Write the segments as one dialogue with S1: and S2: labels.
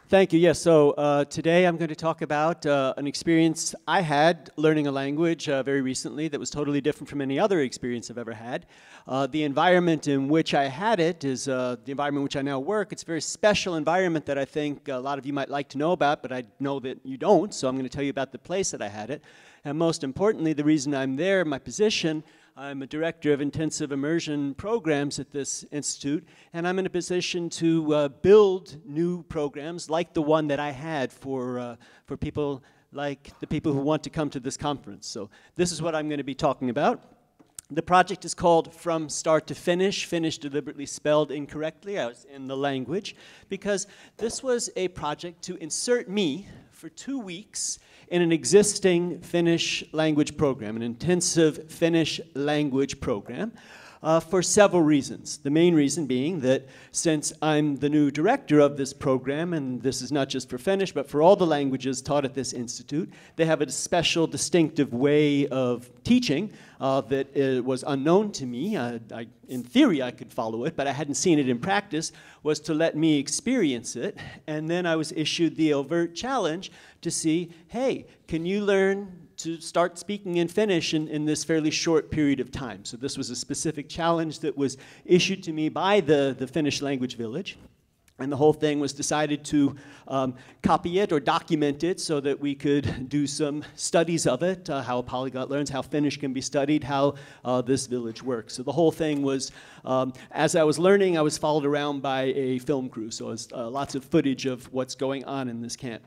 S1: Thank you. Yes, so today I'm going to talk about an experience I had learning a language very recently that was totally different from any other experience I've ever had. The environment in which I had it is the environment in which I now work. It's a very special environment that I think a lot of you might like to know about, but I know that you don't, so I'm going to tell you about the place that I had it. And most importantly, the reason I'm there, my position. I'm a director of intensive immersion programs at this institute, and I'm in a position to build new programs like the one that I had for people like the people who want to come to this conference. So this is what I'm going to be talking about. The project is called From Start to Finish, Finnish deliberately spelled incorrectly as in the language, because this was a project to insert me for 2 weeks in an existing Finnish language program, an intensive Finnish language program, for several reasons. The main reason being that since I'm the new director of this program, and this is not just for Finnish, but for all the languages taught at this institute, they have a special, distinctive way of teaching that was unknown to me. In theory, I could follow it, but I hadn't seen it in practice, was to let me experience it. And then I was issued the overt challenge to see, hey, can you learn to start speaking in Finnish in this fairly short period of time? So this was a specific challenge that was issued to me by the Finnish Language Village. And the whole thing was decided to copy it or document it so that we could do some studies of it, how a polyglot learns, how Finnish can be studied, how this village works. So the whole thing was, as I was learning, I was followed around by a film crew. So it was lots of footage of what's going on in this camp.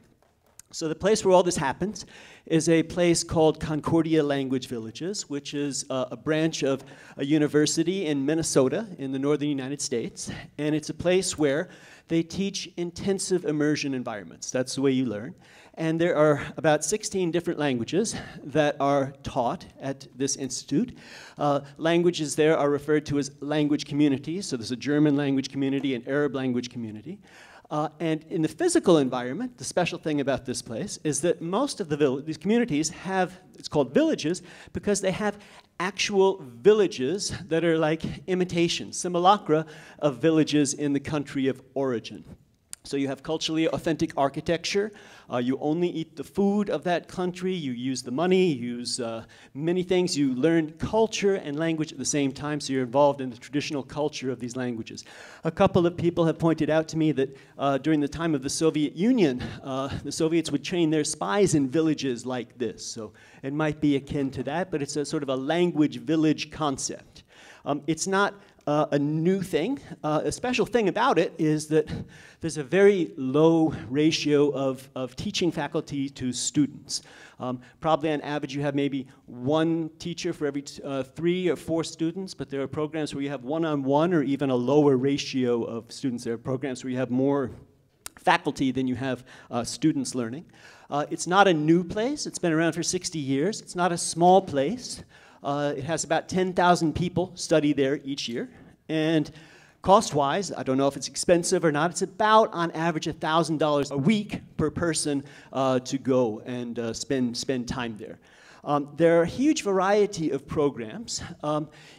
S1: So the place where all this happens is a place called Concordia Language Villages, which is a branch of a university in Minnesota in the northern United States. And it's a place where they teach intensive immersion environments. That's the way you learn. And there are about 16 different languages that are taught at this institute. Languages there are referred to as language communities. So there's a German language community, an Arab language community. And in the physical environment, the special thing about this place is that most of these communities have, it's called villages, because they have actual villages that are like imitations, simulacra of villages in the country of origin. So you have culturally authentic architecture. You only eat the food of that country. You use the money. You use many things. You learn culture and language at the same time, so you're involved in the traditional culture of these languages. A couple of people have pointed out to me that during the time of the Soviet Union, the Soviets would train their spies in villages like this. So it might be akin to that, but it's a sort of a language village concept. It's not a new thing. A special thing about it is that there's a very low ratio of teaching faculty to students. Probably on average you have maybe one teacher for every 3 or 4 students, but there are programs where you have one-on-one or even a lower ratio of students. There are programs where you have more faculty than you have students learning. It's not a new place. It's been around for 60 years. It's not a small place. It has about 10,000 people study there each year. And cost-wise, I don't know if it's expensive or not, it's about, on average, $1,000 a week per person to go and spend time there. There are a huge variety of programs.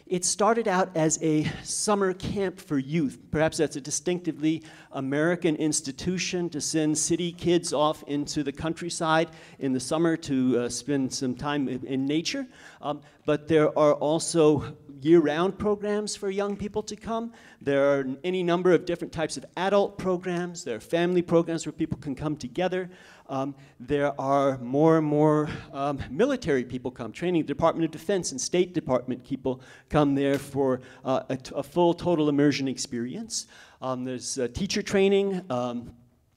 S1: It started out as a summer camp for youth. Perhaps that's a distinctively American institution to send city kids off into the countryside in the summer to spend some time in nature. But there are also year-round programs for young people to come. There are any number of different types of adult programs. There are family programs where people can come together. There are more and more military people come. Training, Department of Defense and State Department people come there for a full total immersion experience. There's teacher training.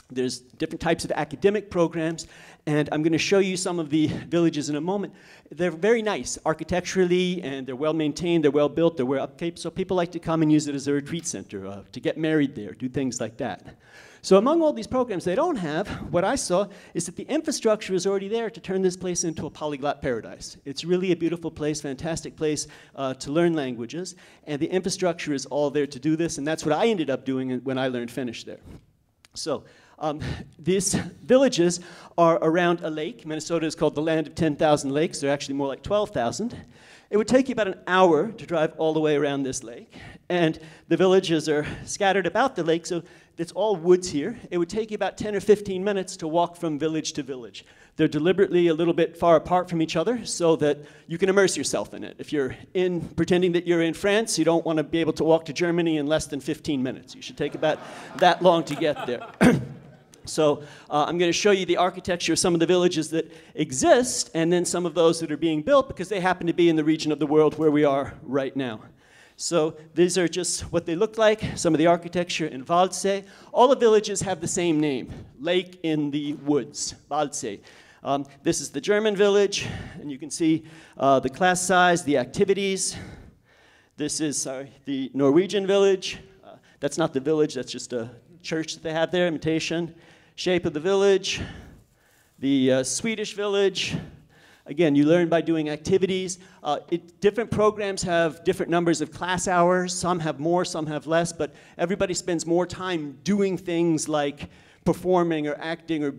S1: There's different types of academic programs, and I'm going to show you some of the villages in a moment. They're very nice architecturally, and they're well maintained, they're well built, they're well upkept, so people like to come and use it as a retreat center, to get married there, do things like that. So among all these programs they don't have, what I saw is that the infrastructure is already there to turn this place into a polyglot paradise. It's really a beautiful place, fantastic place to learn languages, and the infrastructure is all there to do this, and that's what I ended up doing when I learned Finnish there. So these villages are around a lake. Minnesota is called the land of 10,000 lakes. They're actually more like 12,000. It would take you about an hour to drive all the way around this lake, and the villages are scattered about the lake, so it's all woods here. It would take you about 10 or 15 minutes to walk from village to village. They're deliberately a little bit far apart from each other so that you can immerse yourself in it. If you're pretending that you're in France, you don't want to be able to walk to Germany in less than 15 minutes. You should take about that long to get there. So I'm going to show you the architecture of some of the villages that exist and then some of those that are being built because they happen to be in the region of the world where we are right now. So these are just what they look like, some of the architecture in Waldsee. All the villages have the same name, Lake in the Woods, Waldsee. This is the German village, and you can see the class size, the activities. This is, the Norwegian village. That's not the village, that's just a church that they have there, imitation. Shape of the village, the Swedish village. Again, you learn by doing activities. Different programs have different numbers of class hours. Some have more, some have less, but everybody spends more time doing things like performing or acting or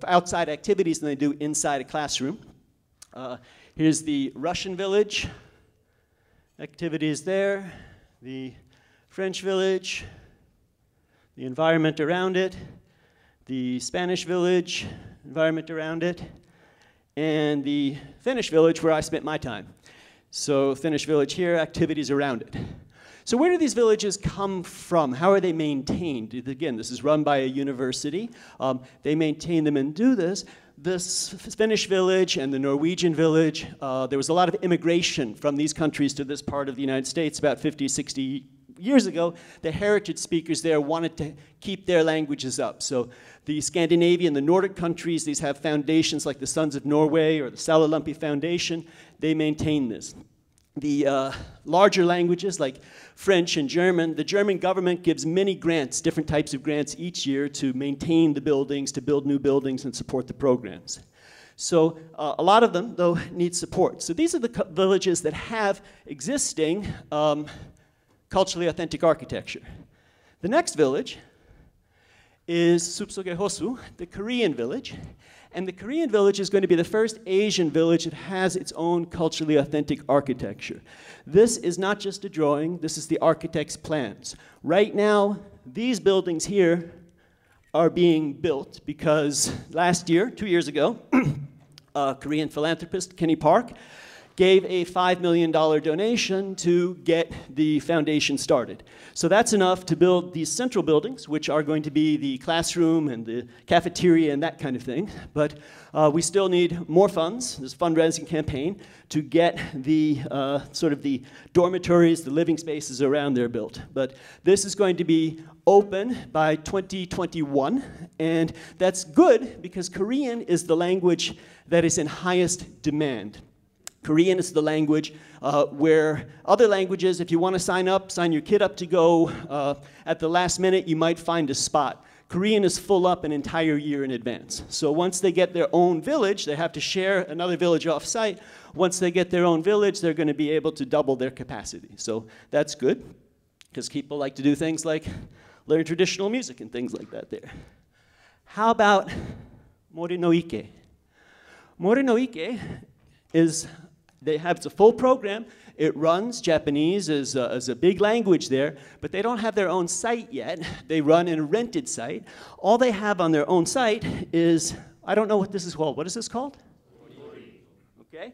S1: outside activities than they do inside a classroom. Here's the Russian village. Activities there. The French village. The environment around it. The Spanish village, environment around it, and the Finnish village where I spent my time. So Finnish village here, activities around it. So where do these villages come from? How are they maintained? Again, this is run by a university. They maintain them and do this. This Finnish village and the Norwegian village, there was a lot of immigration from these countries to this part of the United States about 50, 60 years ago. The heritage speakers there wanted to keep their languages up. So the Scandinavian, the Nordic countries, these have foundations like the Sons of Norway or the Salolampi Foundation. They maintain this. The larger languages like French and German, the German government gives many grants, different types of grants each year to maintain the buildings, to build new buildings and support the programs. So a lot of them, though, need support. So these are the villages that have existing culturally authentic architecture. The next village is Supsogehosu, the Korean village. And the Korean village is going to be the first Asian village that has its own culturally authentic architecture. This is not just a drawing, this is the architect's plans. Right now, these buildings here are being built because last year, 2 years ago, a Korean philanthropist, Kenny Park, gave a $5 million donation to get the foundation started. So that's enough to build these central buildings, which are going to be the classroom and the cafeteria and that kind of thing. But we still need more funds, this fundraising campaign, to get the sort of the dormitories, the living spaces around there built. But this is going to be open by 2021, and that's good because Korean is the language that is in highest demand. Korean is the language where other languages, if you want to sign your kid up to go at the last minute, you might find a spot. Korean is full up an entire year in advance. So once they get their own village, they have to share another village off-site. Once they get their own village, they're going to be able to double their capacity. So that's good, because people like to do things like learn traditional music and things like that there. How about Mori no Ike? Mori no Ike is... it's a full program. It runs. Japanese is a big language there, but they don't have their own site yet. They run in a rented site. All they have on their own site is, I don't know what this is called. What is this called? Okay.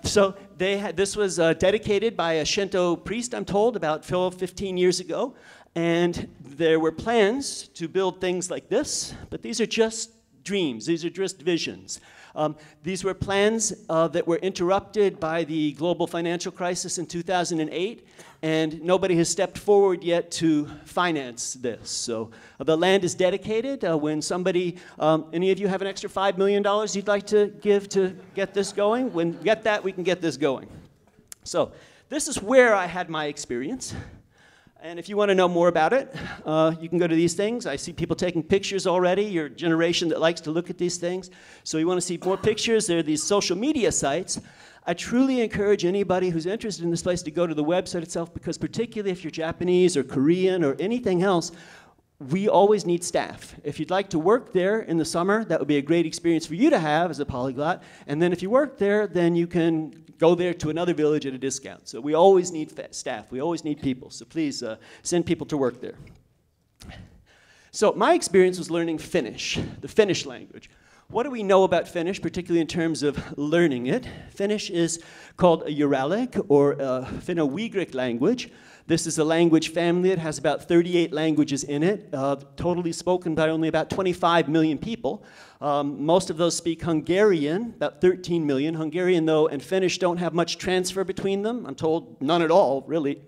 S1: So this was dedicated by a Shinto priest, I'm told, about 15 years ago. And there were plans to build things like this, but these are just dreams. These are just visions. These were plans that were interrupted by the global financial crisis in 2008, and nobody has stepped forward yet to finance this. So the land is dedicated. When somebody, any of you have an extra $5 million you'd like to give to get this going? When we get that, we can get this going. So this is where I had my experience. And if you want to know more about it, you can go to these things. I see people taking pictures already, your generation that likes to look at these things. So you want to see more pictures, there are these social media sites. I truly encourage anybody who's interested in this place to go to the website itself, because particularly if you're Japanese or Korean or anything else, we always need staff. If you'd like to work there in the summer, that would be a great experience for you to have as a polyglot. And then if you work there, then you can go there to another village at a discount. So we always need staff. We always need people. So please send people to work there. So my experience was learning Finnish, the Finnish language. What do we know about Finnish, particularly in terms of learning it? Finnish is called a Uralic, or a Finno-Ugric language. This is a language family. It has about 38 languages in it, totally spoken by only about 25 million people. Most of those speak Hungarian, about 13 million. Hungarian, though, and Finnish don't have much transfer between them. I'm told none at all, really.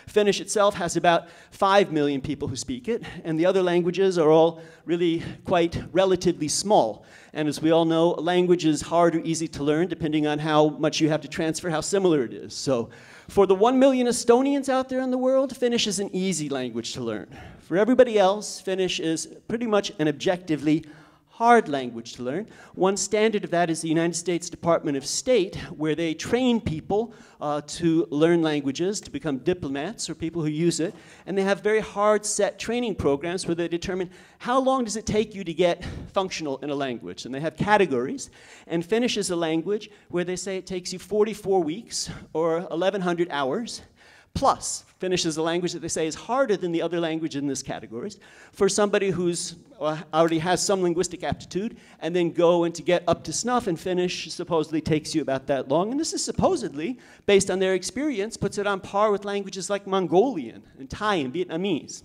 S1: Finnish itself has about 5 million people who speak it, and the other languages are all really quite relatively small. And as we all know, a language is hard or easy to learn depending on how much you have to transfer, how similar it is. So for the 1 million Estonians out there in the world, Finnish is an easy language to learn. For everybody else, Finnish is pretty much an objectively hard language to learn. One standard of that is the United States Department of State, where they train people to learn languages, to become diplomats or people who use it. And they have very hard set training programs where they determine how long does it take you to get functional in a language. And they have categories. And Finnish is a language where they say it takes you 44 weeks or 1,100 hours. Plus, Finnish is a language that they say is harder than the other language in this categories for somebody who's already has some linguistic aptitude, and then go and to get up to snuff in Finnish supposedly takes you about that long. And this is supposedly, based on their experience, puts it on par with languages like Mongolian and Thai and Vietnamese.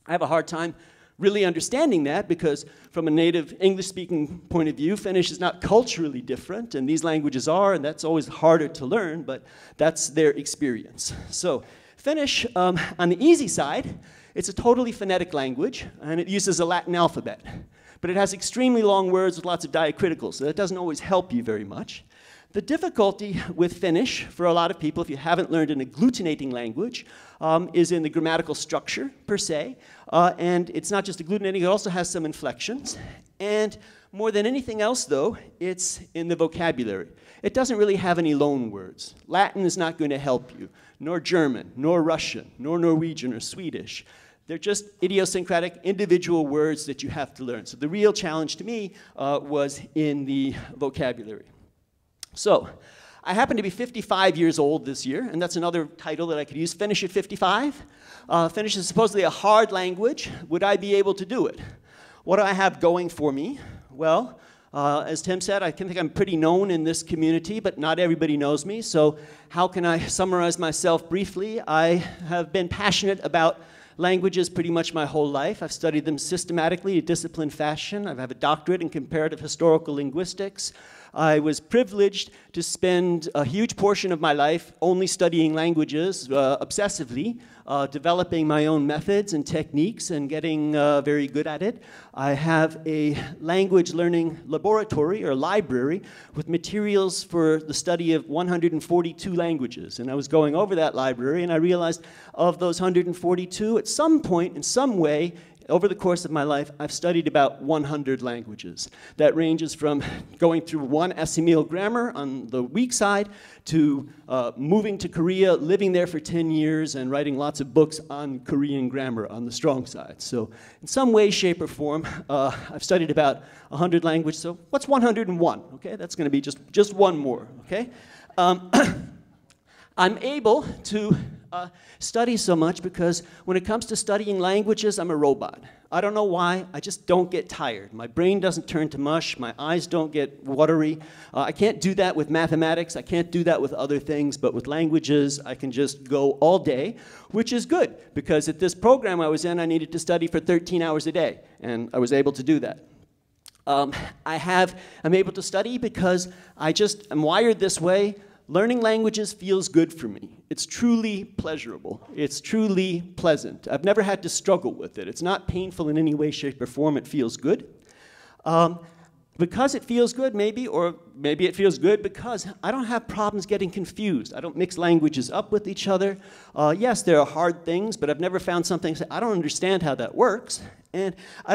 S1: I have a hard time really understanding that because from a native English-speaking point of view, Finnish is not culturally different, and these languages are, and that's always harder to learn, but that's their experience. So Finnish, on the easy side, it's a totally phonetic language, and it uses a Latin alphabet. But it has extremely long words with lots of diacriticals, so that doesn't always help you very much. The difficulty with Finnish, for a lot of people, if you haven't learned an agglutinating language, is in the grammatical structure, per se. And it's not just agglutinating, it also has some inflections. And more than anything else, though, it's in the vocabulary. It doesn't really have any loan words. Latin is not going to help you, nor German, nor Russian, nor Norwegian or Swedish. They're just idiosyncratic, individual words that you have to learn. So the real challenge to me was in the vocabulary. So, I happen to be 55 years old this year, and that's another title that I could use, Finnish at 55. Finnish is supposedly a hard language. Would I be able to do it? What do I have going for me? Well, as Tim said, I think I'm pretty known in this community, but not everybody knows me. So how can I summarize myself briefly? I have been passionate about languages pretty much my whole life. I've studied them systematically in a disciplined fashion. I have a doctorate in comparative historical linguistics. I was privileged to spend a huge portion of my life only studying languages obsessively, developing my own methods and techniques and getting very good at it. I have a language learning laboratory or library with materials for the study of 142 languages. And I was going over that library and I realized of those 142, at some point, in some way, over the course of my life, I've studied about 100 languages. That ranges from going through one Assimil grammar on the weak side to moving to Korea, living there for 10 years, and writing lots of books on Korean grammar on the strong side. So in some way, shape, or form, I've studied about 100 languages. So what's 101? Okay, that's going to be just one more. Okay, I'm able to study so much because when it comes to studying languages, I'm a robot. I don't know why, I just don't get tired. My brain doesn't turn to mush, my eyes don't get watery. I can't do that with mathematics, I can't do that with other things, but with languages, I can just go all day, which is good, because at this program I was in, I needed to study for 13 hours a day, and I was able to do that. I'm able to study because I just am wired this way. Learning languages feels good for me. It's truly pleasurable. It's truly pleasant. I've never had to struggle with it. It's not painful in any way, shape, or form. It feels good. Because it feels good, maybe, or maybe it feels good because I don't have problems getting confused. I don't mix languages up with each other. Yes, there are hard things, but I've never found something, I don't understand how that works. And I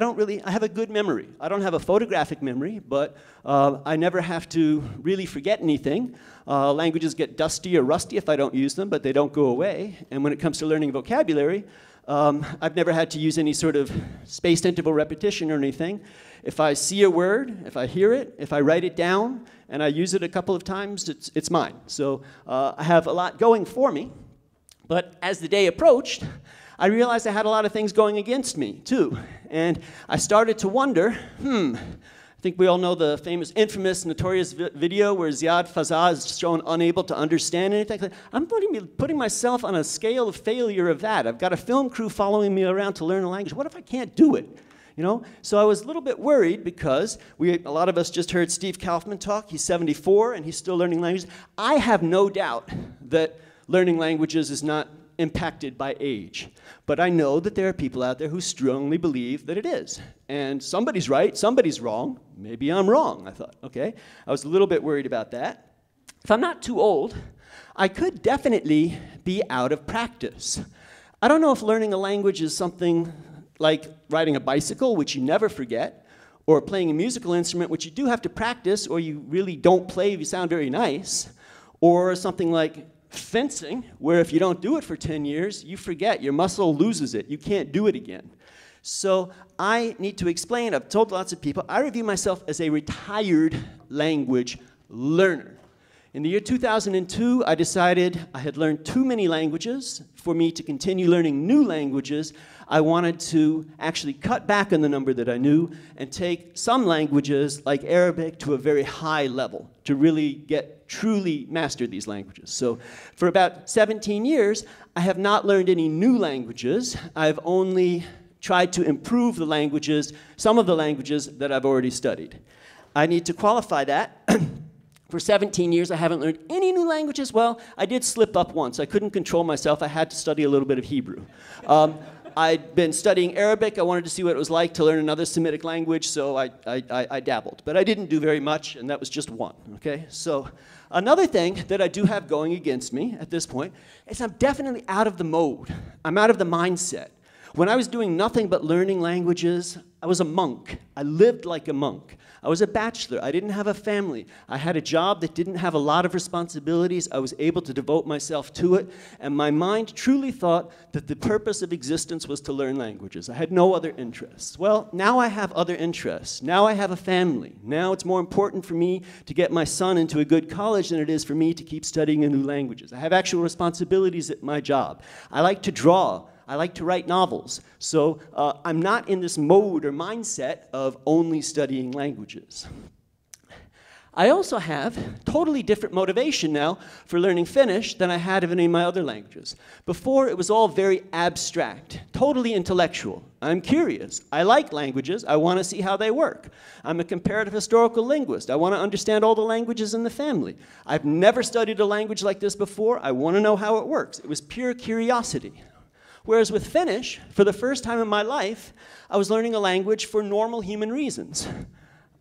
S1: have a good memory. I don't have a photographic memory, but I never have to really forget anything. Languages get dusty or rusty if I don't use them, but they don't go away. And when it comes to learning vocabulary, I've never had to use any sort of spaced interval repetition or anything. If I see a word, if I hear it, if I write it down, and I use it a couple of times, it's mine. So I have a lot going for me. But as the day approached, I realized I had a lot of things going against me, too. And I started to wonder, I think we all know the famous, infamous, notorious video where Ziad Fazaa is shown unable to understand anything. I'm putting myself on a scale of failure of that. I've got a film crew following me around to learn a language. What if I can't do it? You know? So I was a little bit worried because a lot of us just heard Steve Kaufman talk. He's 74 and he's still learning languages. I have no doubt that learning languages is not impacted by age. But I know that there are people out there who strongly believe that it is. And somebody's right, somebody's wrong. Maybe I'm wrong, I thought, okay? I was a little bit worried about that. If I'm not too old, I could definitely be out of practice. I don't know if learning a language is something like riding a bicycle, which you never forget, or playing a musical instrument, which you do have to practice, or you really don't play if you sound very nice, or something like fencing, where if you don't do it for 10 years, you forget, your muscle loses it, you can't do it again. So I need to explain, I've told lots of people, I review myself as a retired language learner. In the year 2002, I decided I had learned too many languages. For me to continue learning new languages, I wanted to actually cut back on the number that I knew and take some languages, like Arabic, to a very high level, to really truly master these languages. So for about 17 years, I have not learned any new languages. I've only tried to improve the languages, some of the languages that I've already studied. I need to qualify that. For 17 years, I haven't learned any new languages. Well, I did slip up once. I couldn't control myself. I had to study a little bit of Hebrew. I'd been studying Arabic. I wanted to see what it was like to learn another Semitic language, so I dabbled. But I didn't do very much, and that was just one, okay? So another thing that I do have going against me at this point is I'm definitely out of the mode. I'm out of the mindset. When I was doing nothing but learning languages, I was a monk. I lived like a monk. I was a bachelor. I didn't have a family. I had a job that didn't have a lot of responsibilities. I was able to devote myself to it, and my mind truly thought that the purpose of existence was to learn languages. I had no other interests. Well, now I have other interests. Now I have a family. Now it's more important for me to get my son into a good college than it is for me to keep studying new languages. I have actual responsibilities at my job. I like to draw. I like to write novels, so I'm not in this mode or mindset of only studying languages. I also have totally different motivation now for learning Finnish than I had of any of my other languages. Before, it was all very abstract, totally intellectual. I'm curious. I like languages. I want to see how they work. I'm a comparative historical linguist. I want to understand all the languages in the family. I've never studied a language like this before. I want to know how it works. It was pure curiosity. Whereas with Finnish, for the first time in my life, I was learning a language for normal human reasons.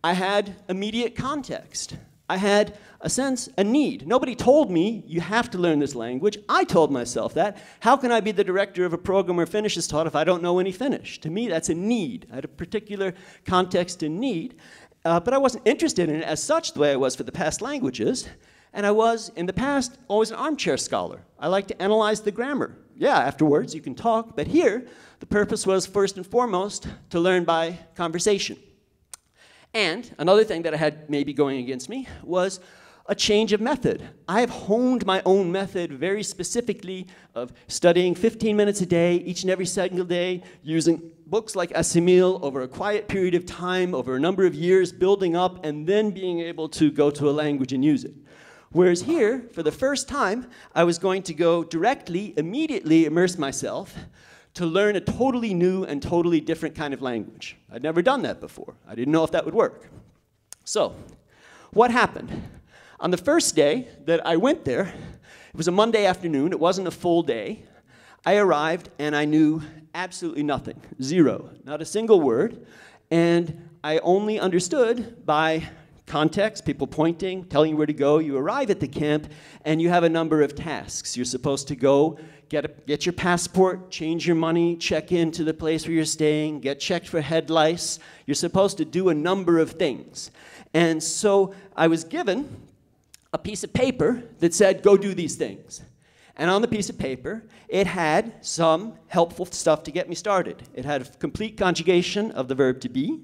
S1: I had immediate context. I had a sense, a need. Nobody told me, you have to learn this language. I told myself that. How can I be the director of a program where Finnish is taught if I don't know any Finnish? To me, that's a need. I had a particular context and need, but I wasn't interested in it as such the way I was for the past languages. And I was, in the past, always an armchair scholar. I like to analyze the grammar. Yeah, afterwards you can talk, but here the purpose was first and foremost to learn by conversation. And another thing that I had maybe going against me was a change of method. I have honed my own method very specifically of studying 15 minutes a day, each and every single day, using books like Assimil over a quiet period of time, over a number of years, building up, and then being able to go to a language and use it. Whereas here, for the first time, I was going to go directly, immediately immerse myself to learn a totally new and totally different kind of language. I'd never done that before. I didn't know if that would work. So, what happened? On the first day that I went there, it was a Monday afternoon, it wasn't a full day. I arrived and I knew absolutely nothing, zero, not a single word, and I only understood by context, people pointing, telling you where to go. You arrive at the camp, and you have a number of tasks. You're supposed to go get your passport, change your money, check into the place where you're staying, get checked for head lice. You're supposed to do a number of things. And so I was given a piece of paper that said, go do these things. And on the piece of paper, it had some helpful stuff to get me started. It had a complete conjugation of the verb to be.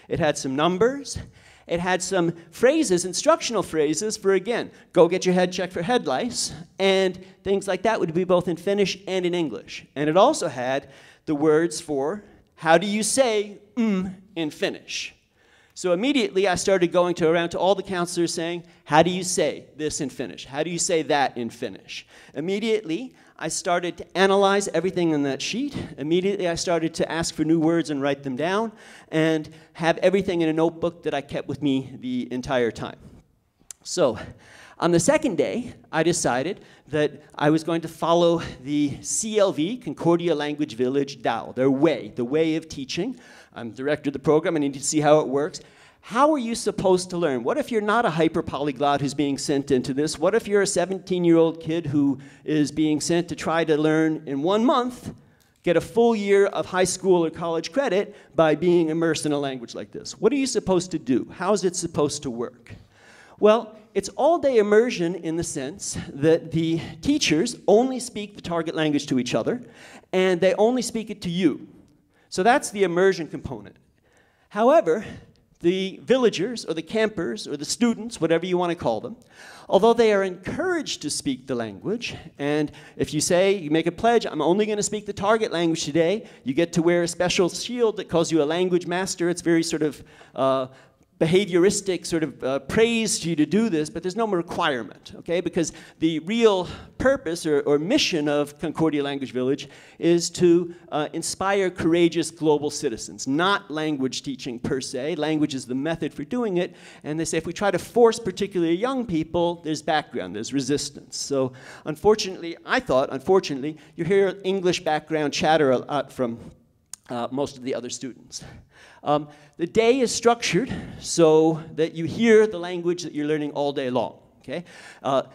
S1: It had some numbers. It had some phrases, instructional phrases for, again, go get your head checked for head lice, and things like that would be both in Finnish and in English. And it also had the words for how do you say in Finnish. So immediately I started going around to all the counselors saying, how do you say this in Finnish? How do you say that in Finnish? Immediately I started to analyze everything on that sheet. Immediately I started to ask for new words and write them down and have everything in a notebook that I kept with me the entire time. So on the second day, I decided that I was going to follow the CLV, Concordia Language Village DAO, their way, the way of teaching. I'm director of the program. I need to see how it works. How are you supposed to learn? What if you're not a hyper-polyglot who's being sent into this? What if you're a 17-year-old kid who is being sent to try to learn in 1 month, get a full year of high school or college credit by being immersed in a language like this? What are you supposed to do? How is it supposed to work? Well, it's all-day immersion in the sense that the teachers only speak the target language to each other, and they only speak it to you. So that's the immersion component. However, the villagers or the campers or the students, whatever you want to call them, although they are encouraged to speak the language, and if you say, you make a pledge, I'm only going to speak the target language today, you get to wear a special shield that calls you a language master. It's very sort of behavioristic sort of praise to you to do this, but there's no requirement, okay? Because the real purpose or mission of Concordia Language Village is to inspire courageous global citizens, not language teaching per se. Language is the method for doing it, and they say if we try to force particularly young people, there's background, there's resistance. So unfortunately, unfortunately, you hear English background chatter a lot from most of the other students. The day is structured so that you hear the language that you're learning all day long. Okay?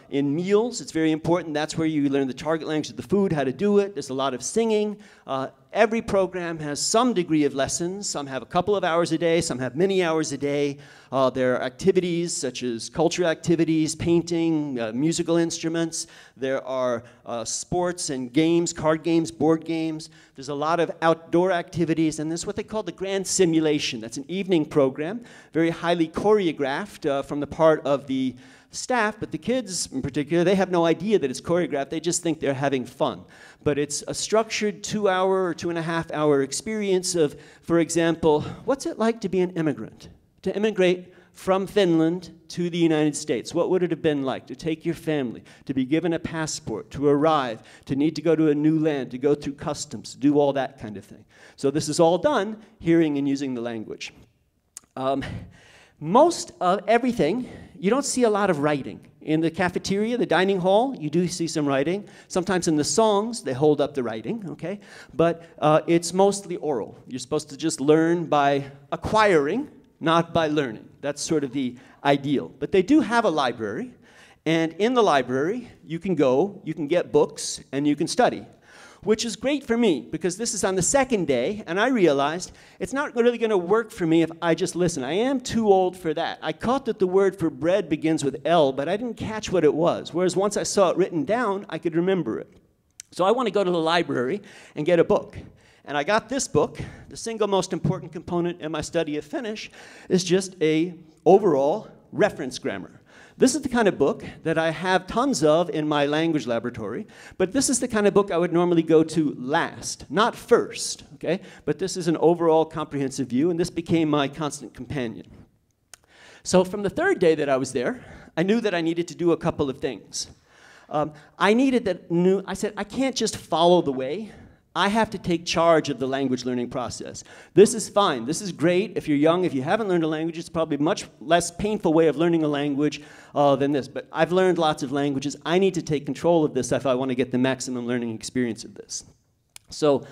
S1: In meals, it's very important. That's where you learn the target language of the food, how to do it. There's a lot of singing. Every program has some degree of lessons. Some have a couple of hours a day. Some have many hours a day. There are activities such as cultural activities, painting, musical instruments. There are sports and games, card games, board games. There's a lot of outdoor activities, and there's what they call the grand simulation. That's an evening program, very highly choreographed from the part of the staff, but the kids in particular, they have no idea that it's choreographed. They just think they're having fun. But it's a structured 2-hour or 2.5-hour experience of, for example, what's it like to be an immigrant? To immigrate from Finland to the United States. What would it have been like to take your family, to be given a passport, to arrive, to need to go to a new land, to go through customs, to do all that kind of thing. So this is all done hearing and using the language. Most of everything, you don't see a lot of writing. In the cafeteria, the dining hall, you do see some writing. Sometimes in the songs, they hold up the writing, okay? But it's mostly oral. You're supposed to just learn by acquiring, not by learning. That's sort of the ideal. But they do have a library, and in the library, you can go, you can get books, and you can study, which is great for me, because this is on the second day, and I realized it's not really going to work for me if I just listen. I am too old for that. I caught that the word for bread begins with L, but I didn't catch what it was, whereas once I saw it written down, I could remember it. So I want to go to the library and get a book. And I got this book. The single most important component in my study of Finnish is just a overall reference grammar. This is the kind of book that I have tons of in my language laboratory, but this is the kind of book I would normally go to last, not first, okay? But this is an overall comprehensive view, and this became my constant companion. So from the third day that I was there, I knew that I needed to do a couple of things. I said, I can't just follow the way. I have to take charge of the language learning process. This is fine. This is great. If you're young, if you haven't learned a language, it's probably a much less painful way of learning a language than this. But I've learned lots of languages. I need to take control of this if I want to get the maximum learning experience of this. So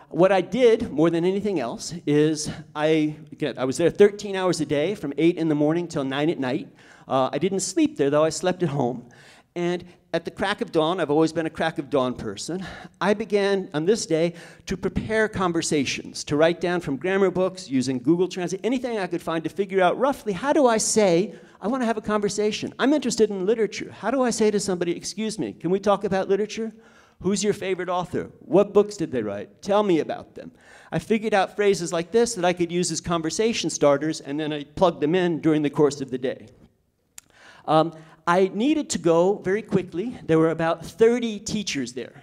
S1: what I did more than anything else is I was there 13 hours a day from 8 in the morning till 9 at night. I didn't sleep there, though. I slept at home. And at the crack of dawn, I've always been a crack of dawn person, I began on this day to prepare conversations, to write down from grammar books, using Google Translate, anything I could find to figure out roughly how do I say, I want to have a conversation. I'm interested in literature. How do I say to somebody, excuse me, can we talk about literature? Who's your favorite author? What books did they write? Tell me about them. I figured out phrases like this that I could use as conversation starters, and then I plugged them in during the course of the day. I needed to go very quickly. There were about 30 teachers there.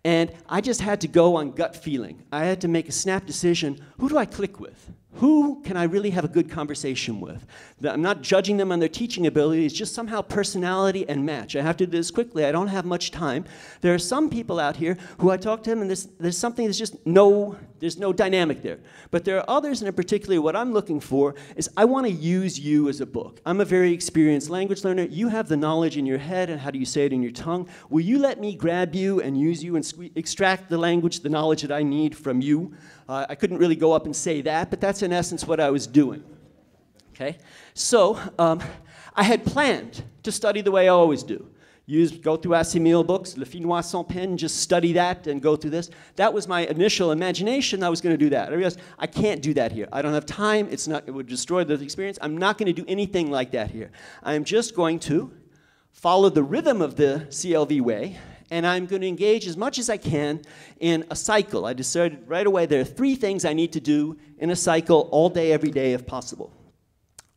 S1: And I just had to go on gut feeling. I had to make a snap decision. Who do I click with? Who can I really have a good conversation with? I'm not judging them on their teaching abilities, just somehow personality and match. I have to do this quickly. I don't have much time. There are some people out here who I talk to them, and there's something that's just there's no dynamic there. But there are others, and in particular, what I'm looking for is I want to use you as a book. I'm a very experienced language learner. You have the knowledge in your head, and how do you say it in your tongue? Will you let me grab you and use you and extract the language, the knowledge that I need from you? I couldn't really go up and say that, but that's in essence what I was doing. Okay? So I had planned to study the way I always do. Go through Assimil books, Le Finnois sans peine, just study that and go through this. That was my initial imagination. I was going to do that. I realized I can't do that here. I don't have time. It would destroy the experience. I'm not going to do anything like that here. I am just going to follow the rhythm of the CLV way, and I'm going to engage as much as I can in a cycle. I decided right away there are 3 things I need to do in a cycle all day, every day, if possible.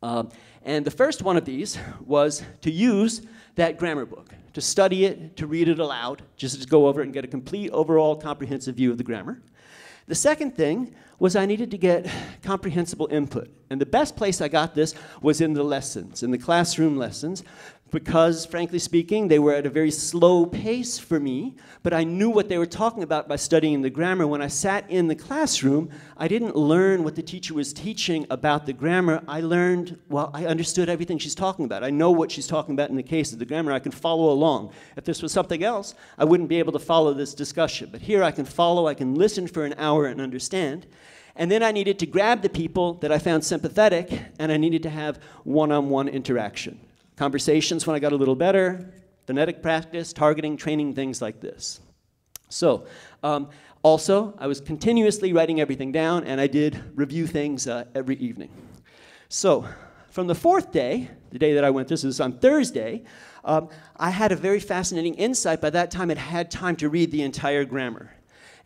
S1: And the first one of these was to use that grammar book, to study it, to read it aloud, just to go over it and get a complete, overall, comprehensive view of the grammar. The second thing was I needed to get comprehensible input. And the best place I got this was in the lessons, in the classroom lessons, because, frankly speaking, they were at a very slow pace for me, but I knew what they were talking about by studying the grammar. When I sat in the classroom, I didn't learn what the teacher was teaching about the grammar. I learned, well, I understood everything she's talking about. I know what she's talking about in the case of the grammar. I can follow along. If this was something else, I wouldn't be able to follow this discussion. But here I can follow, I can listen for an hour and understand. And then I needed to grab the people that I found sympathetic, and I needed to have one-on-one interaction. Conversations when I got a little better, phonetic practice, targeting, training, things like this. So, also, I was continuously writing everything down, and I did review things every evening. So, from the 4th day, the day that I went, this was on Thursday, I had a very fascinating insight. By that time, I had time to read the entire grammar.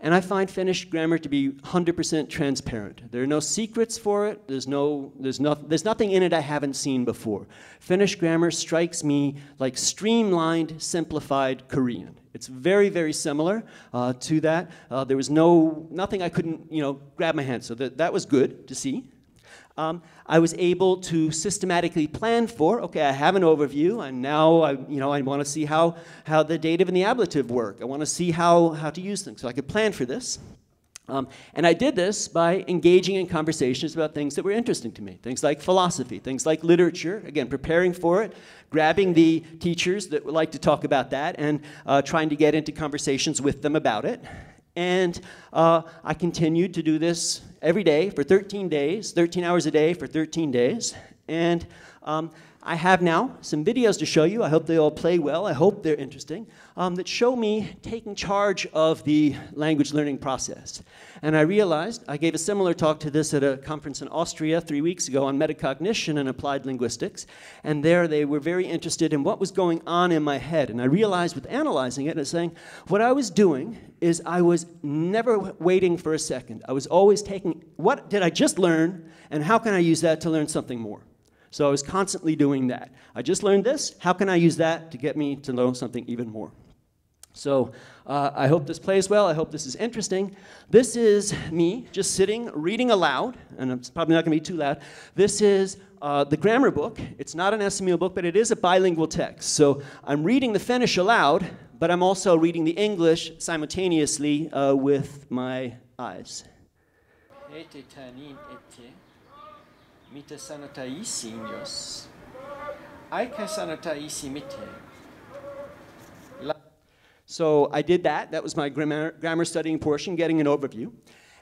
S1: And I find Finnish grammar to be 100% transparent. There are no secrets for it. There's nothing in it I haven't seen before. Finnish grammar strikes me like streamlined, simplified Korean. It's very, very similar to that. There was nothing I couldn't, grab my hand. So that was good to see. I was able to systematically plan for, okay, I have an overview, and now I want to see how the dative and the ablative work. I want to see how to use things, so I could plan for this. And I did this by engaging in conversations about things that were interesting to me, things like philosophy, things like literature, again, preparing for it, grabbing the teachers that would like to talk about that, and trying to get into conversations with them about it. And I continued to do this every day for 13 days, 13 hours a day for 13 days. And I have now some videos to show you. I hope they all play well. I hope they're interesting, that show me taking charge of the language learning process. And I realized, I gave a similar talk to this at a conference in Austria 3 weeks ago on metacognition and applied linguistics. And there they were very interested in what was going on in my head. And I realized with analyzing it and saying, what I was doing is I was never waiting for a second. I was always taking, what did I just learn, and how can I use that to learn something more? So I was constantly doing that. I just learned this. How can I use that to get me to know something even more? So I hope this plays well. I hope this is interesting. This is me just sitting, reading aloud, and it's probably not going to be too loud. This is the grammar book. It's not an Assimil book, but it is a bilingual text. So I'm reading the Finnish aloud, but I'm also reading the English simultaneously with my eyes. Mite sanataisinos. Aika sanataisi So I did that. That was my grammar studying portion, getting an overview.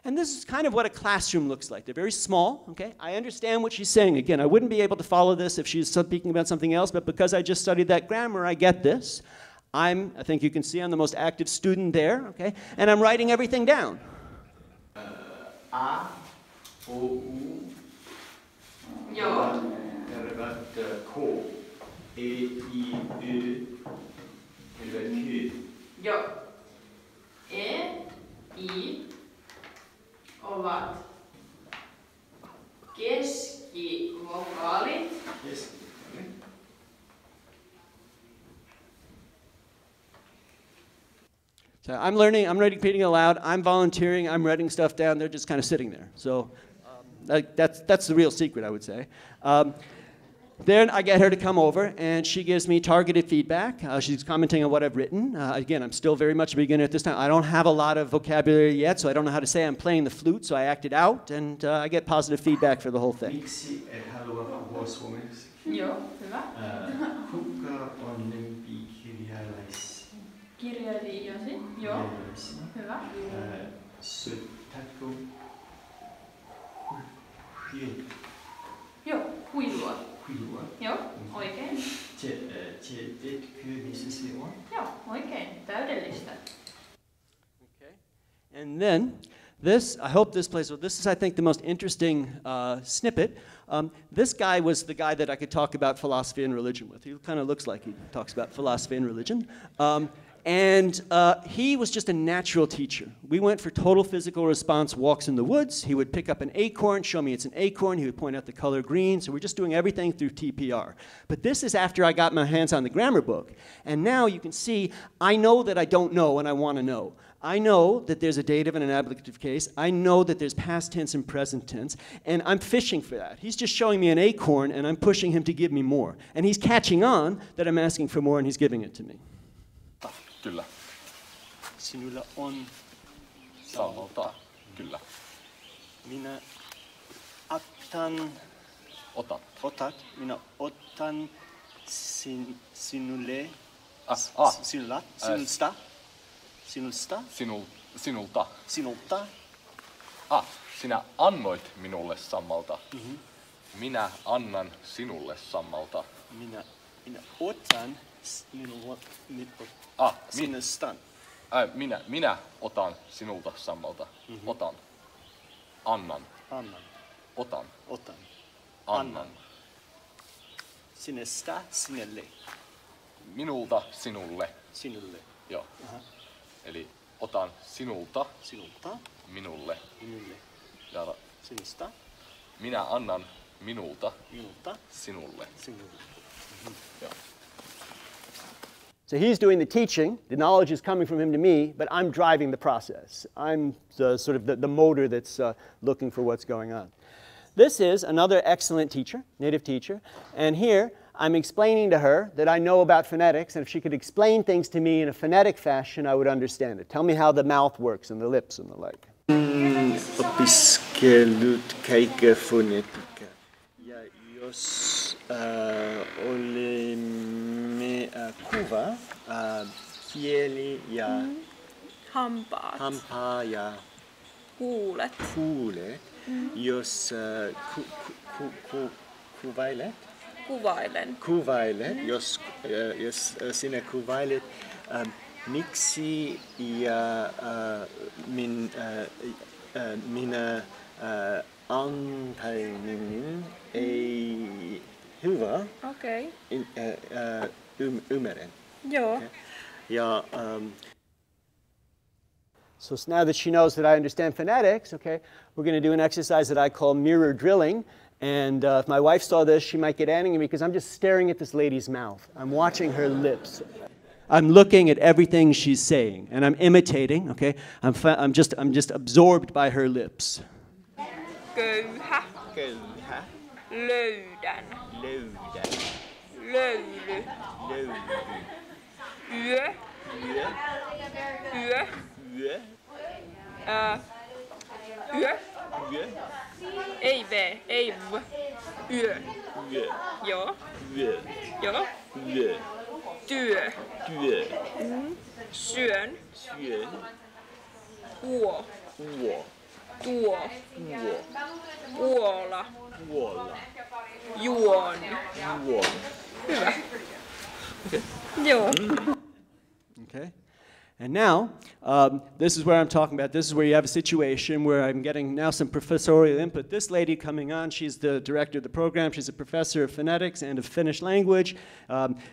S1: And this is kind of what a classroom looks like. They're very small, okay? I understand what she's saying. Again, I wouldn't be able to follow this if she's speaking about something else, but because I just studied that grammar, I get this. I think you can see I'm the most active student there, okay? And I'm writing everything down. A, O, U,
S2: Ja.
S1: K, E, I, Ö, Q.
S2: Ja. E, I ovat keskivokaalit.
S1: So I'm learning, I'm reading aloud, I'm volunteering, I'm writing stuff down, they're just kind of sitting there. So that's the real secret, I would say. Then I get her to come over, and she gives me targeted feedback. She's commenting on what I've written. Again, I'm still very much a beginner at this time. I don't have a lot of vocabulary yet, so I don't know how to say I'm playing the flute, so I act it out, and I get positive feedback for the whole thing.
S3: Miksi haluaa puhua suomeksi?
S2: Joo, hyvä.
S3: Kuka on lempikirjailijasi?
S2: Kirjailijasi? Joo, hyvä.
S3: Syötätkö
S2: Joo, huilua.
S3: huilua?
S2: Joo, oikein.
S3: Tiedätkö missä se on?
S2: Joo, oikein. Täydellistä.
S1: Okay. And then, this, I hope this plays well. This is, I think, the most interesting snippet. This guy was the guy that I could talk about philosophy and religion with. He kind of looks like he talks about philosophy and religion. And he was just a natural teacher. We went for total physical response walks in the woods. He would pick up an acorn, show me it's an acorn. He would point out the color green. So we're just doing everything through TPR. But this is after I got my hands on the grammar book. And now you can see, I know that I don't know and I want to know. I know that there's a dative and an ablative case. I know that there's past tense and present tense. And I'm fishing for that. He's just showing me an acorn and I'm pushing him to give me more. And he's catching on that I'm asking for more and he's giving it to me.
S4: Kyllä.
S1: Sinulla on
S4: Salvolta. Kyllä.
S1: Minä otat. Minä otan sinulle. Sinulta. Sinulta.
S4: Sinä annoit minulle sammalta. Mm-hmm. Minä annan sinulle sammalta.
S1: Minä otan sinusta.
S4: Minä otan sinulta sammalta. Mm-hmm. Otan. Annan. Otan. Annan.
S1: Sinusta sinulle.
S4: Minulta sinulle.
S1: Sinulle.
S4: Joo. Eli otan sinulta. Minulle. Ja
S1: sinusta.
S4: Minä annan minulta. Sinulle.
S1: Mm-hmm.
S4: Joo.
S1: So he's doing the teaching, the knowledge is coming from him to me, but I'm driving the process. I'm sort of the motor that's looking for what's going on. This is another excellent teacher, native teacher, and here I'm explaining to her that I know about phonetics, and if she could explain things to me in a phonetic fashion, I would understand it. Tell me how the mouth works and the lips and the like.
S3: Opiskellut kaikkea fonetiikkaa. Ja jos olemme kuva, kieli ja hampaa ja
S2: Kuulet.
S3: Jos kuvailet.
S2: Kuvailen.
S3: Jos sinä kuvailet, miksi ja minä antainen ei hyvä.
S2: Okay.
S3: Ymmärrän.
S2: Joo.
S3: Okay. Ja
S1: So now that she knows that I understand phonetics, okay, we're going to do an exercise that I call mirror drilling. And if my wife saw this, she might get angry at me because I'm just staring at this lady's mouth. I'm watching her lips. I'm looking at everything she's saying, and I'm imitating. Okay, I'm just absorbed by her lips.
S2: Köyhä. Löydän. Löyly. Yö. Yö. Ei V, ei V. Yö. Joo. Joo. Työ. Syön. Uo. Tuo. Puola.
S3: Vuolla.
S2: Juon.
S3: Vuolla.
S2: Hyvä. Joo.
S1: Okay. And now, this is where I'm talking about. This is where you have a situation where I'm getting now some professorial input. This lady coming on, she's the director of the program. She's a professor of phonetics and of Finnish language.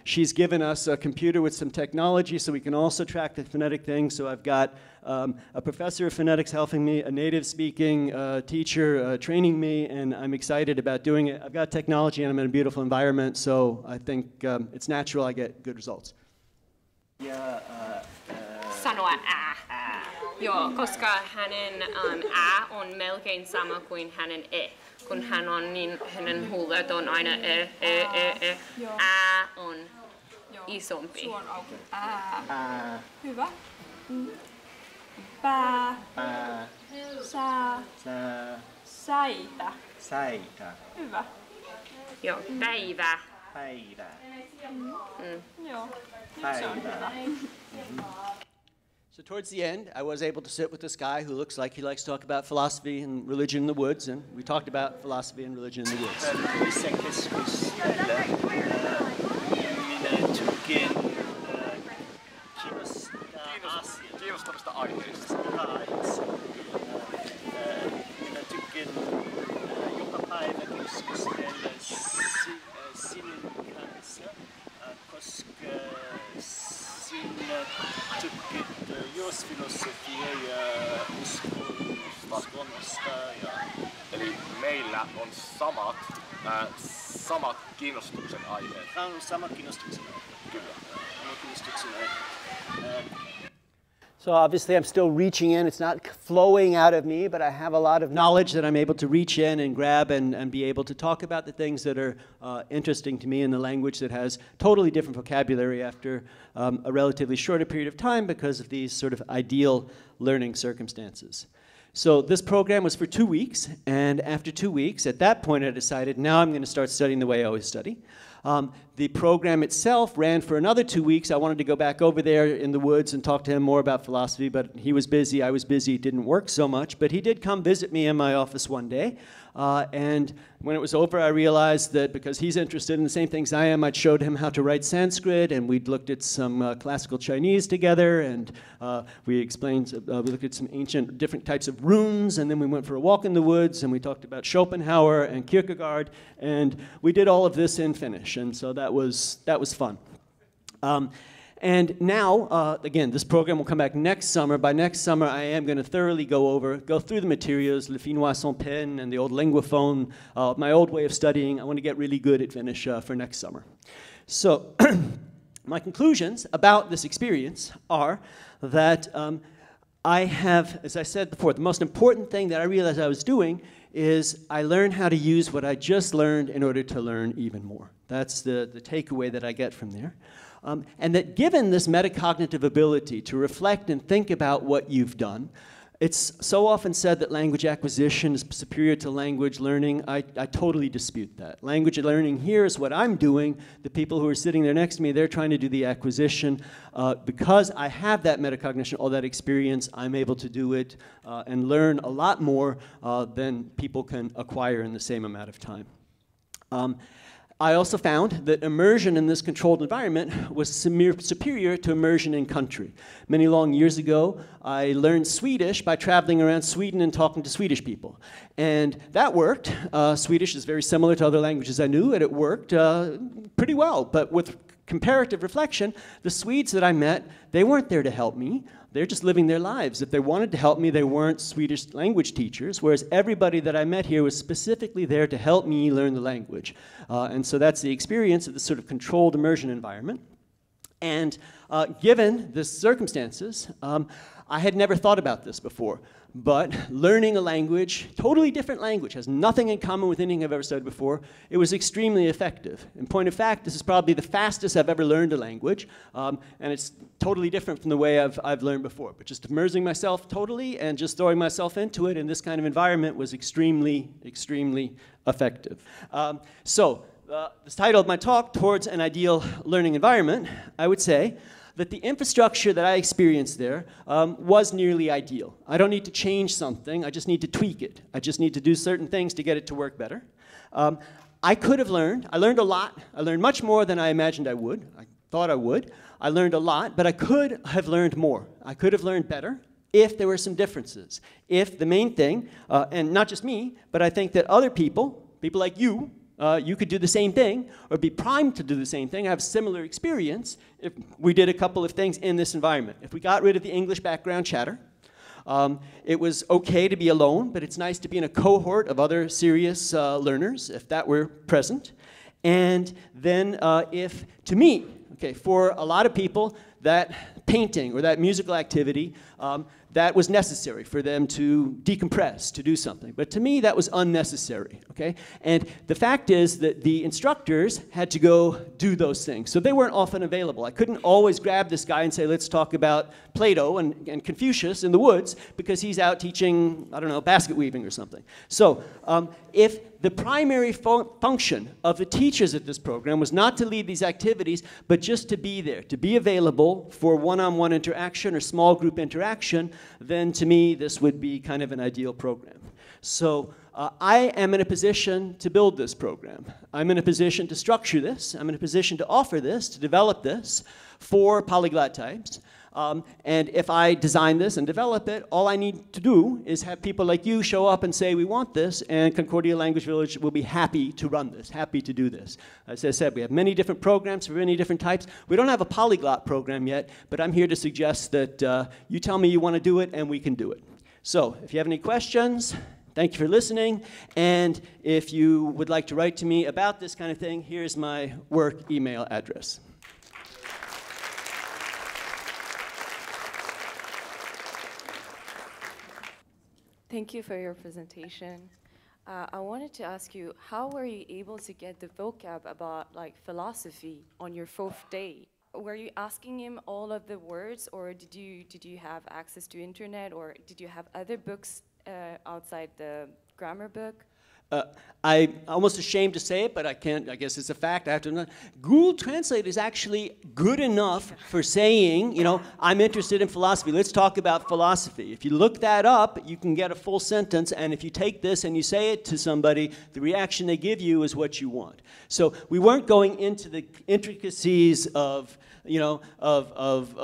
S1: She's given us a computer with some technology so we can also track the phonetic things. So I've got a professor of phonetics helping me, a native-speaking teacher training me, and I'm excited about doing it. I've got technology and I'm in a beautiful environment, so I think it's natural I get good results.
S5: Sanoa ää. Joo, koska hänen ää on melkein sama kuin hänen e. Kun hän on niin, hänen huulet on aina e. Ää on isompi.
S2: Suon auki. Ää. Hyvä. Pää.
S3: Pää.
S2: Sää.
S3: Sää.
S2: Säitä.
S3: Säitä.
S2: Hyvä.
S5: Joo, päivä.
S3: Päivä.
S2: Joo.
S3: Päivä.
S1: So towards the end, I was able to sit with this guy who looks like he likes to talk about philosophy and religion in the woods, and we talked about philosophy and religion in the woods.
S3: Missä keskustella minä tykkään
S4: Kiinnostavista aiheista.
S3: Minä tykkään joka päivä keskustella sinun kanssa, koska sinä tykkät filosofiaa ja uskonnosta.
S4: Eli meillä on samat kiinnostuksen aiheet.
S3: Sama kiinnostuksen aiheet.
S4: Kyllä.
S3: Sama kiinnostuksen aiheet.
S1: So obviously I'm still reaching in. It's not flowing out of me, but I have a lot of knowledge that I'm able to reach in and grab and be able to talk about the things that are interesting to me in the language that has totally different vocabulary after a relatively shorter period of time because of these sort of ideal learning circumstances. So this program was for 2 weeks, and after 2 weeks, at that point I decided now I'm going to start studying the way I always study. The program itself ran for another 2 weeks. I wanted to go back over there in the woods and talk to him more about philosophy, but he was busy, I was busy, it didn't work so much. But he did come visit me in my office one day, and when it was over, I realized that because he's interested in the same things I am, I'd showed him how to write Sanskrit, and we'd looked at some classical Chinese together, and we looked at some ancient different types of runes, and then we went for a walk in the woods, and we talked about Schopenhauer and Kierkegaard, and we did all of this in Finnish, and so that was fun. And now, again, this program will come back next summer. By next summer, I am going to thoroughly go through the materials, Le Finnois sans peine and the old linguaphone, my old way of studying. I want to get really good at Finnish for next summer. So my conclusions about this experience are that I have, as I said before, the most important thing that I realized I was doing is I learned how to use what I just learned in order to learn even more. That's the takeaway that I get from there. And that given this metacognitive ability to reflect and think about what you've done, it's so often said that language acquisition is superior to language learning. I totally dispute that. Language learning here is what I'm doing. The people who are sitting there next to me, they're trying to do the acquisition. Because I have that metacognition, all that experience, I'm able to do it and learn a lot more than people can acquire in the same amount of time. I also found that immersion in this controlled environment was superior to immersion in country. Many long years ago, I learned Swedish by traveling around Sweden and talking to Swedish people. And that worked. Swedish is very similar to other languages I knew, and it worked pretty well. But with comparative reflection, the Swedes that I met, they weren't there to help me. They're just living their lives. If they wanted to help me, they weren't Swedish language teachers, whereas everybody that I met here was specifically there to help me learn the language. And so that's the experience of this sort of controlled immersion environment. And given the circumstances, I had never thought about this before. But learning a language, totally different language, has nothing in common with anything I've ever studied before, it was extremely effective. In point of fact, this is probably the fastest I've ever learned a language, and it's totally different from the way I've learned before. But just immersing myself totally and just throwing myself into it in this kind of environment was extremely, extremely effective. The title of my talk, Towards an Ideal Learning Environment, I would say, that the infrastructure that I experienced there was nearly ideal. I don't need to change something, I just need to tweak it. I just need to do certain things to get it to work better. I could have learned. I learned a lot. I learned much more than I imagined I would. I thought I would. I learned a lot, but I could have learned more. I could have learned better if there were some differences. If the main thing, and not just me, but I think that other people like you, you could do the same thing or be primed to do the same thing, have similar experience if we did a couple of things in this environment. If we got rid of the English background chatter, it was okay to be alone, but it's nice to be in a cohort of other serious learners, if that were present. And then if, to me, okay, for a lot of people, that painting or that musical activity, that was necessary for them to decompress, to do something. But to me, that was unnecessary, okay? And the fact is that the instructors had to go do those things. So they weren't often available. I couldn't always grab this guy and say, let's talk about Plato and Confucius in the woods, because he's out teaching, I don't know, basket weaving or something. So if the primary function of the teachers at this program was not to lead these activities, but just to be there, to be available for one-on-one interaction or small group interaction, then to me this would be kind of an ideal program. So I am in a position to build this program. I'm in a position to structure this. I'm in a position to offer this, to develop this for polyglot types. And if I design this and develop it, all I need to do is have people like you show up and say, we want this, and Concordia Language Village will be happy to run this, happy to do this. As I said, we have many different programs for many different types. We don't have a polyglot program yet, but I'm here to suggest that you tell me you want to do it, and we can do it. So if you have any questions, thank you for listening. And if you would like to write to me about this kind of thing, here's my work email address.
S6: Thank you for your presentation. I wanted to ask you, how were you able to get the vocab about like philosophy on your 4th day? Were you asking him all of the words, or did you have access to internet, or did you have other books outside the grammar book?
S1: I'm almost ashamed to say it, but I can't, I guess it's a fact, I have to know. Google Translate is actually good enough for saying, you know, I'm interested in philosophy, let's talk about philosophy. If you look that up, you can get a full sentence, and if you take this and you say it to somebody, the reaction they give you is what you want. So we weren't going into the intricacies of, you know, of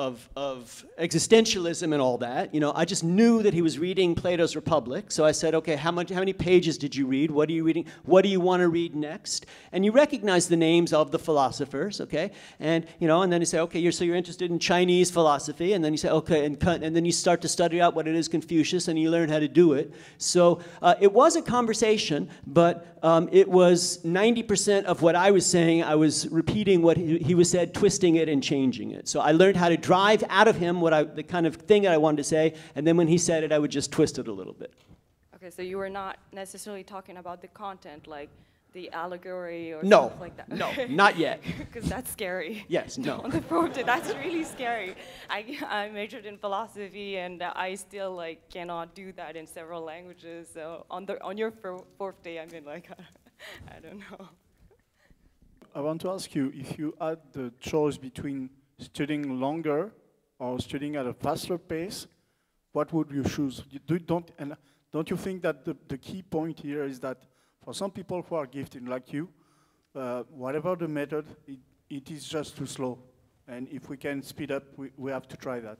S1: existentialism and all that. You know, I just knew that he was reading Plato's Republic, so I said, okay, how many pages did you read? What are you reading? What do you want to read next? And you recognize the names of the philosophers, okay? And, you know, and then you say, okay, so you're interested in Chinese philosophy, and then you say, okay, and then you start to study out what it is Confucius, and you learn how to do it. So it was a conversation, but it was 90% of what I was saying, I was repeating what he was said, twisting it and changing it. So I learned how to drive out of him the kind of thing that I wanted to say, and then when he said it, I would just twist it a little bit.
S6: Okay, so you were not necessarily talking about the content, like the allegory or
S1: No,
S6: stuff like that?
S1: no, not yet.
S6: Because that's scary.
S1: Yes, no.
S6: On the 4th day, that's really scary. I majored in philosophy, and I still like cannot do that in several languages. So on your 4th day, I mean, like, I don't know.
S7: I want to ask you, if you had the choice between studying longer or studying at a faster pace, what would you choose? Don't you think that the key point here is that for some people who are gifted like you, whatever the method, it is just too slow. And if we can speed up, we have to try that.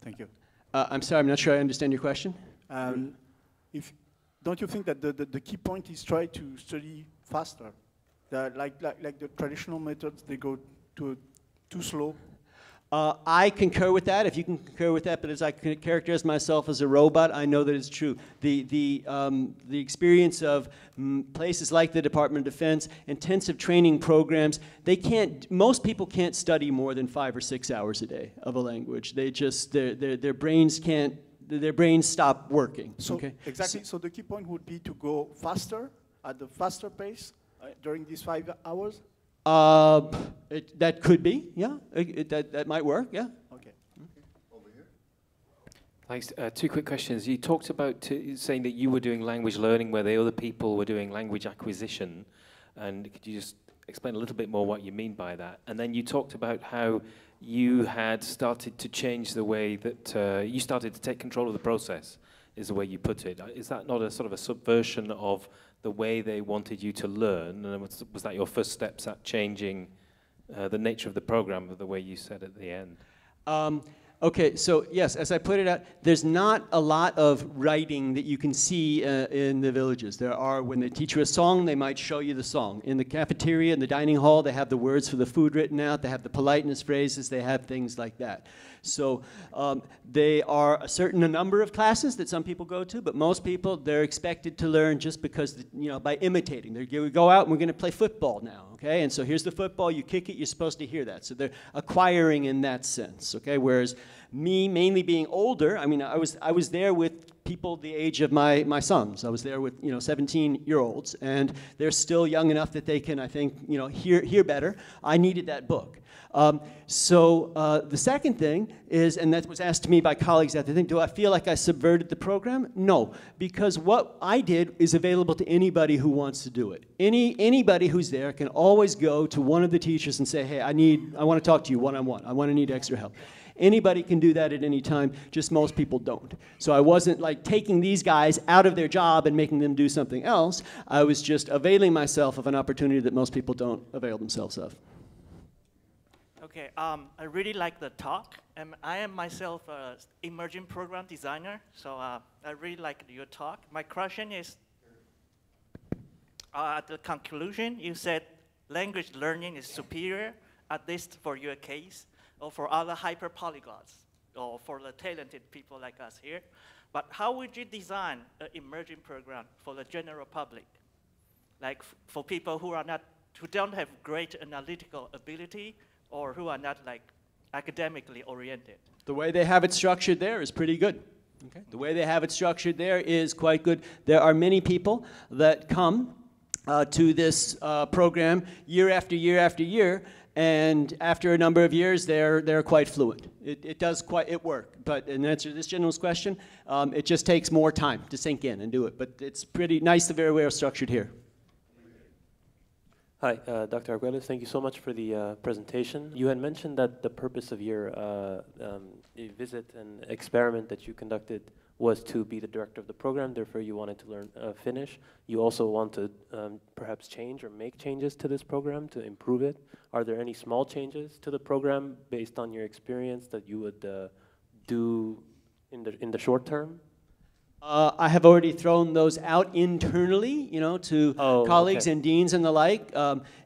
S7: Thank you.
S1: I'm sorry, I'm not sure I understand your question.
S7: Don't you think that the key point is try to study faster? Like the traditional methods, they go too slow.
S1: I concur with that, if you can concur with that, but as I characterize myself as a robot, I know that it's true. The experience of places like the Department of Defense, intensive training programs, most people can't study more than 5 or 6 hours a day of a language. They just, their brains stop working.
S7: So,
S1: okay?
S7: Exactly, so the key point would be to go faster, at the faster pace, during these 5 hours?
S1: That could be, yeah. That might work, yeah.
S7: Okay.
S8: Over here.
S9: Thanks. 2 quick questions. You talked about saying that you were doing language learning where the other people were doing language acquisition. And could you just explain a little bit more what you mean by that? And then you talked about how you had started to change the way that you started to take control of the process, is the way you put it. Is that not a sort of a subversion of the way they wanted you to learn? And was that your first steps at changing the nature of the program, the way you said at the end?
S1: Okay, so yes, as I put it out, there's not a lot of writing that you can see in the villages. There are, when they teach you a song, they might show you the song. In the cafeteria, in the dining hall, they have the words for the food written out, they have the politeness phrases, they have things like that. So they are a certain number of classes that some people go to, but most people, they're expected to learn just because, you know, by imitating. We go out and we're going to play football now, okay? And so here's the football, you kick it, you're supposed to hear that. So they're acquiring in that sense, okay? Whereas me, mainly being older, I mean, I was there with people the age of my sons. I was there with, you know, 17-year-olds, and they're still young enough that they can, I think, you know, hear better. I needed that book. The second thing is, and that was asked to me by colleagues at the thing, do I feel like I subverted the program? No, because what I did is available to anybody who wants to do it. Anybody who's there can always go to one of the teachers and say, hey, I want to talk to you one-on-one. I want to need extra help. Anybody can do that at any time, just most people don't. So I wasn't like taking these guys out of their job and making them do something else. I was just availing myself of an opportunity that most people don't avail themselves of.
S3: Okay, I really like the talk. I am myself an emerging program designer, so I really like your talk. My question is, at the conclusion, you said language learning is superior, at least for your case, or for other hyper-polyglots, or for the talented people like us here. But how would you design an emerging program for the general public? Like for people who don't have great analytical ability, or who are not like academically oriented? The way they have it structured there is pretty good. Okay. The way they have it structured there is quite good. There are many people that come to this program year after year after year, and after a number of years, they're quite fluent. It work. But in answer to this gentleman's question, it just takes more time to sink in and do it. But it's pretty nice the very way it's structured here.
S8: Hi, Dr. Arguelles, thank you so much for the presentation. You had mentioned that the purpose of your visit and experiment that you conducted was to be the director of the program, therefore you wanted to learn Finnish. You also want to perhaps change or make changes to this program to improve it. Are there any small changes to the program based on your experience that you would do in the short term?
S1: I have already thrown those out internally, you know, to colleagues and deans and the like.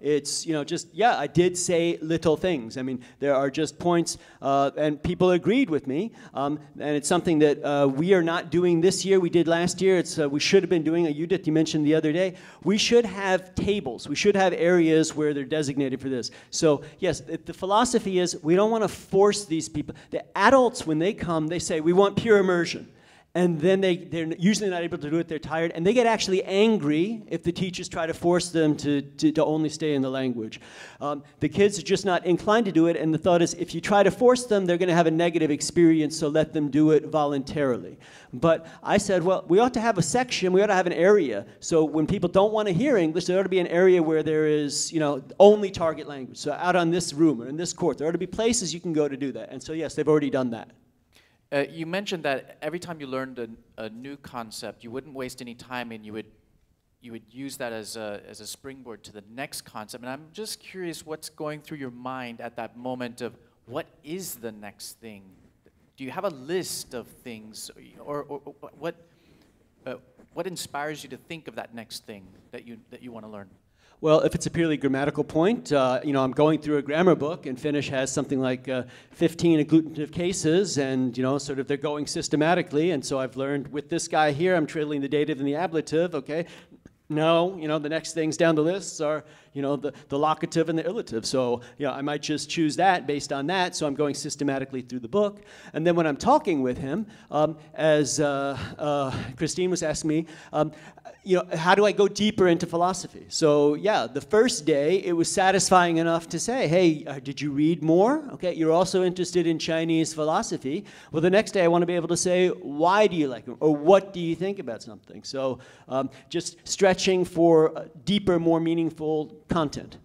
S1: It's, you know, just, yeah, I did say little things. I mean, there are just points, and people agreed with me, and it's something that we are not doing this year. We did last year. It's we should have been doing, you mentioned the other day, we should have tables. We should have areas where they're designated for this. So, yes, the philosophy is we don't want to force these people. The adults, when they come, they say, we want pure immersion. And then they're usually not able to do it, they're tired, and they get actually angry if the teachers try to force them to only stay in the language. The kids are just not inclined to do it, and the thought is if you try to force them, they're going to have a negative experience, so let them do it voluntarily. But I said, well, we ought to have a section, we ought to have an area, so when people don't want to hear English, there ought to be an area where there is, you know, only target language. So out on this room or in this court, there ought to be places you can go to do that. And so yes, they've already done that.
S10: You mentioned that every time you learned a new concept, you wouldn't waste any time, and you would use that as a springboard to the next concept. And I'm just curious what's going through your mind at that moment of what is the next thing? Do you have a list of things, or what inspires you to think of that next thing that you want to learn?
S1: Well, if it's a purely grammatical point, you know, I'm going through a grammar book, and Finnish has something like 15 agglutinative cases, and, you know, sort of they're going systematically, and so I've learned with this guy here, I'm trailing the dative and the ablative, okay? No, you know, the next things down the list are, you know, the locative and the illative. So, you know, I might just choose that based on that, so I'm going systematically through the book. And then when I'm talking with him, as Christine was asking me, you know, how do I go deeper into philosophy? So, yeah, the first day, it was satisfying enough to say, hey, did you read more? Okay, you're also interested in Chinese philosophy. Well, the next day, I want to be able to say, why do you like it? Or what do you think about something? So, just stretching for deeper, more meaningful content.